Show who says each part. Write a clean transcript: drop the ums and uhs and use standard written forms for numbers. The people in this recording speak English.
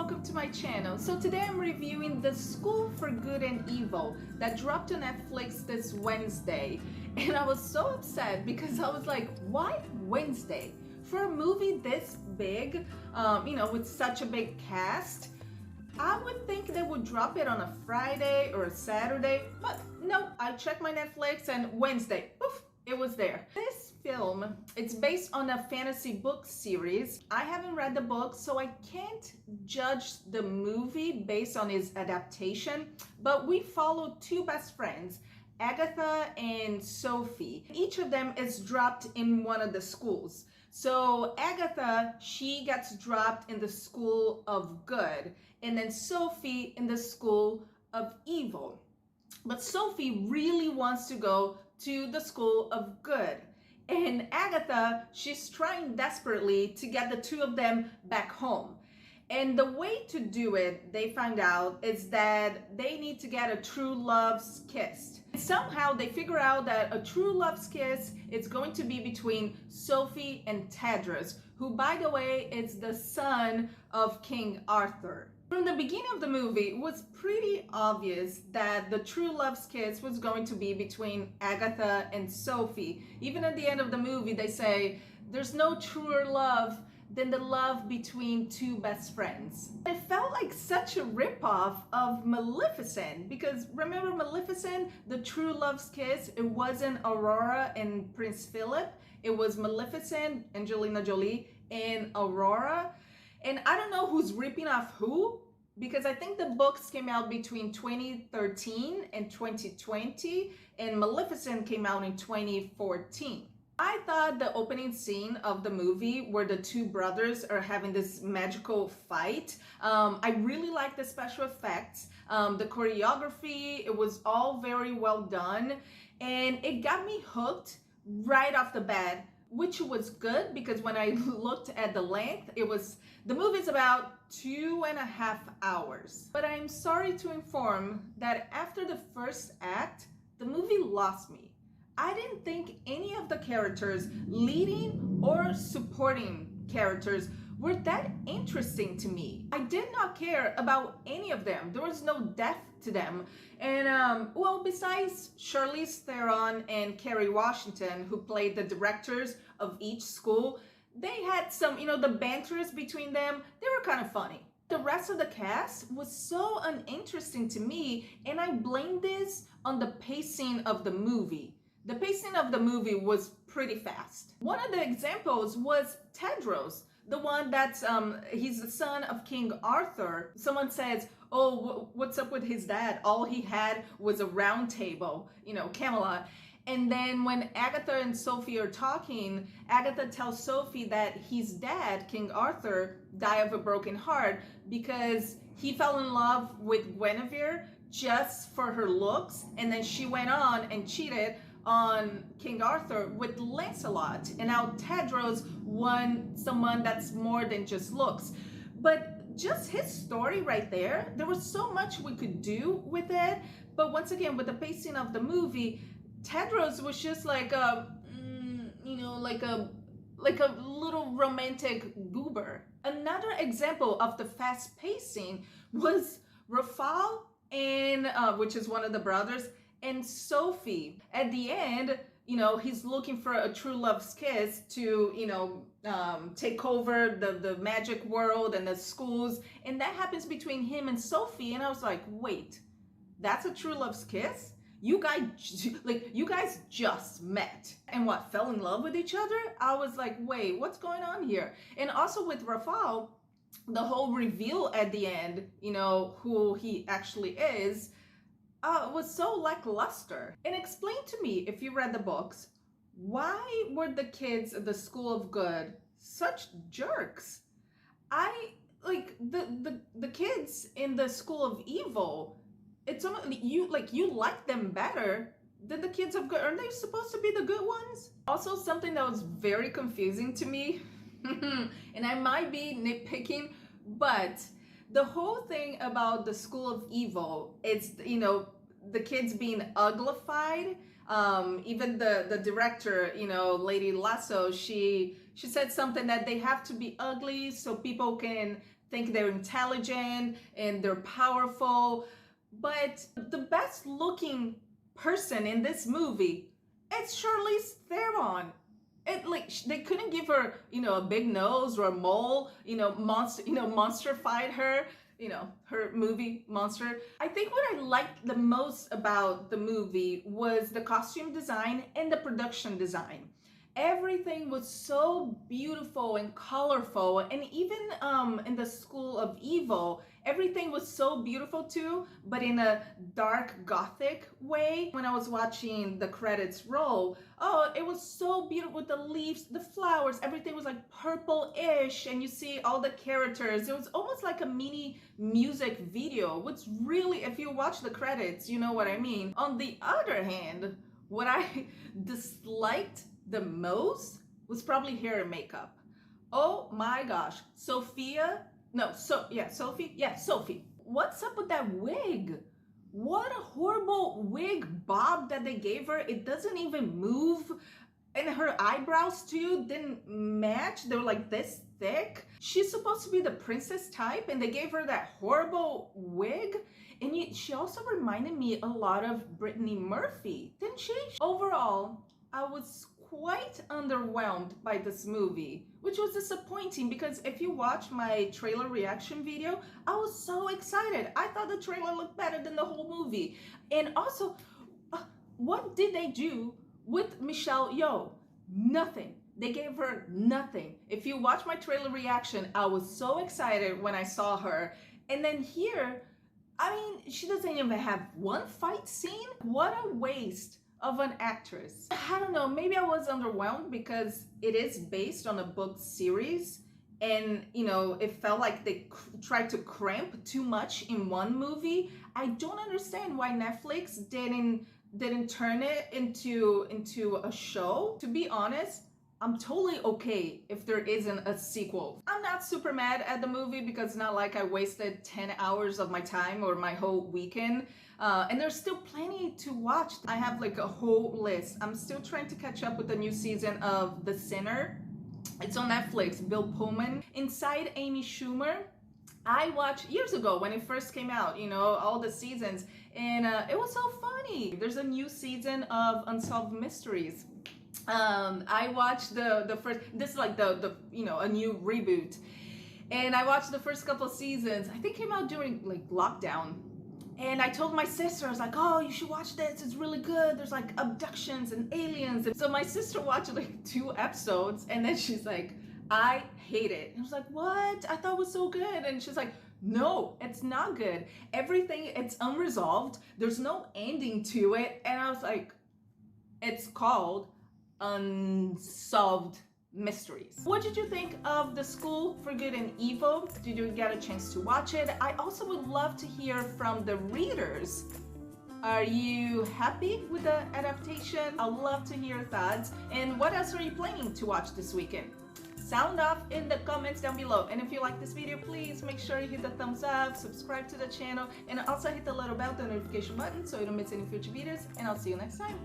Speaker 1: welcome to my channel. So today I'm reviewing The School for Good and Evil that dropped on Netflix this Wednesday. And I was so upset because I was like, why Wednesday? For a movie this big, with such a big cast, I would think they would drop it on a Friday or a Saturday, but no, I checked my Netflix and Wednesday, poof, it was there. This film, it's based on a fantasy book series. I haven't read the book, so I can't judge the movie based on its adaptation, but we follow two best friends, Agatha and Sophie. Each of them is dropped in one of the schools. So Agatha, she gets dropped in the school of good, and then Sophie in the school of evil. But Sophie really wants to go to the school of good. And Agatha, she's trying desperately to get the two of them back home. And the way to do it, they find out, is that they need to get a true love's kiss. Somehow they figure out that a true love's kiss is going to be between Sophie and Tedros, who, by the way, is the son of King Arthur. From the beginning of the movie, it was pretty obvious that the true love's kiss was going to be between Agatha and Sophie. Even at the end of the movie, they say, there's no truer love than the love between two best friends. It felt like such a ripoff of Maleficent, because remember Maleficent, the true love's kiss, it wasn't Aurora and Prince Philip, it was Maleficent, Angelina Jolie, and Aurora. And I don't know who's ripping off who, because I think the books came out between 2013 and 2020, and Maleficent came out in 2014. I thought the opening scene of the movie where the two brothers are having this magical fight, I really liked the special effects, the choreography, it was all very well done, and it got me hooked right off the bat, which was good because when I looked at the length, the movie's about 2.5 hours. But I'm sorry to inform that after the first act, the movie lost me. I didn't think any of the characters, leading or supporting characters, were that interesting to me. I did not care about any of them. There was no depth to them. And besides Charlize Theron and Kerry Washington, who played the directors of each school, they had some, the banters between them, they were kind of funny. The rest of the cast was so uninteresting to me, and I blame this on the pacing of the movie. The pacing of the movie was pretty fast. One of the examples was Tedros, the one that's, he's the son of King Arthur. Someone says, oh, what's up with his dad? All he had was a round table, Camelot. And then when Agatha and Sophie are talking, Agatha tells Sophie that his dad, King Arthur, died of a broken heart because he fell in love with Guinevere just for her looks, and then she went on and cheated on King Arthur with Lancelot, and now Tedros won someone that's more than just looks. But just his story right there, there was so much we could do with it, but once again, with the pacing of the movie, Tedros was just like a little romantic goober. Another example of the fast pacing was Rafal and which is one of the brothers, and Sophie. At the end, he's looking for a true love's kiss to, take over the magic world and the schools. And that happens between him and Sophie. And I was like, wait, that's a true love's kiss? You guys just met and what, fell in love with each other? I was like, wait, what's going on here? And also with Rafal, the whole reveal at the end, who he actually is, was so lackluster. And explain to me, if you read the books, why were the kids of the School of Good such jerks? The kids in the School of Evil, it's almost you like them better than the kids of good. Aren't they supposed to be the good ones? Also, something that was very confusing to me, and I might be nitpicking, but the whole thing about the School of Evil, it's, the kids being uglified. Even the director, Lady Lasso, she said something that they have to be ugly so people can think they're intelligent and they're powerful. But the best looking person in this movie, it's Charlize Theron. It like they couldn't give her, a big nose or a mole, monster-fied her, her movie Monster. I think what I liked the most about the movie was the costume design and the production design. Everything was so beautiful and colorful, and even in the School of Evil, everything was so beautiful too, but in a dark gothic way. When I was watching the credits roll, oh, it was so beautiful with the leaves, the flowers, everything was like purple-ish, and you see all the characters. It was almost like a mini music video, which really, if you watch the credits, you know what I mean. On the other hand, what I disliked the most was probably hair and makeup. Oh my gosh, Sophie. What's up with that wig? What a horrible wig bob that they gave her. It doesn't even move. And her eyebrows too didn't match. They were like this thick. She's supposed to be the princess type, and they gave her that horrible wig. And she also reminded me a lot of Brittany Murphy, didn't she? Overall, I was quite underwhelmed by this movie, which was disappointing because if you watch my trailer reaction video, I was so excited. I thought the trailer looked better than the whole movie. And also, what did they do with Michelle Yeoh? Nothing. They gave her nothing. If you watch my trailer reaction, I was so excited when I saw her. And then here, I mean, she doesn't even have one fight scene. What a waste of an actress. I don't know, maybe I was underwhelmed because it is based on a book series, and it felt like they tried to cramp too much in one movie. I don't understand why Netflix didn't turn it into a show. To be honest, I'm totally okay if there isn't a sequel. I'm not super mad at the movie because it's not like I wasted 10 hours of my time or my whole weekend. And there's still plenty to watch. I have like a whole list. I'm still trying to catch up with the new season of The Sinner. It's on Netflix. Bill Pullman. Inside Amy Schumer. I watched years ago when it first came out, all the seasons, and it was so funny. There's a new season of Unsolved Mysteries. I watched the first, this is like the a new reboot, and I watched the first couple seasons. I think it came out during like lockdown, and I told my sister, I was like, oh, you should watch this, it's really good, there's like abductions and aliens. And so my sister watched like 2 episodes, and then she's like, I hate it. And I was like, what? I thought it was so good. And she's like, no, it's not good. Everything, it's unresolved, there's no ending to it. And I was like, it's called Unsolved Mysteries. What did you think of The School for Good and Evil? Did you get a chance to watch it? I also would love to hear from the readers. Are you happy with the adaptation? I'd love to hear your thoughts. And what else are you planning to watch this weekend? Sound off in the comments down below. And if you like this video, please make sure you hit the thumbs up, subscribe to the channel, and also hit the little bell, the notification button, so you don't miss any future videos. And I'll see you next time.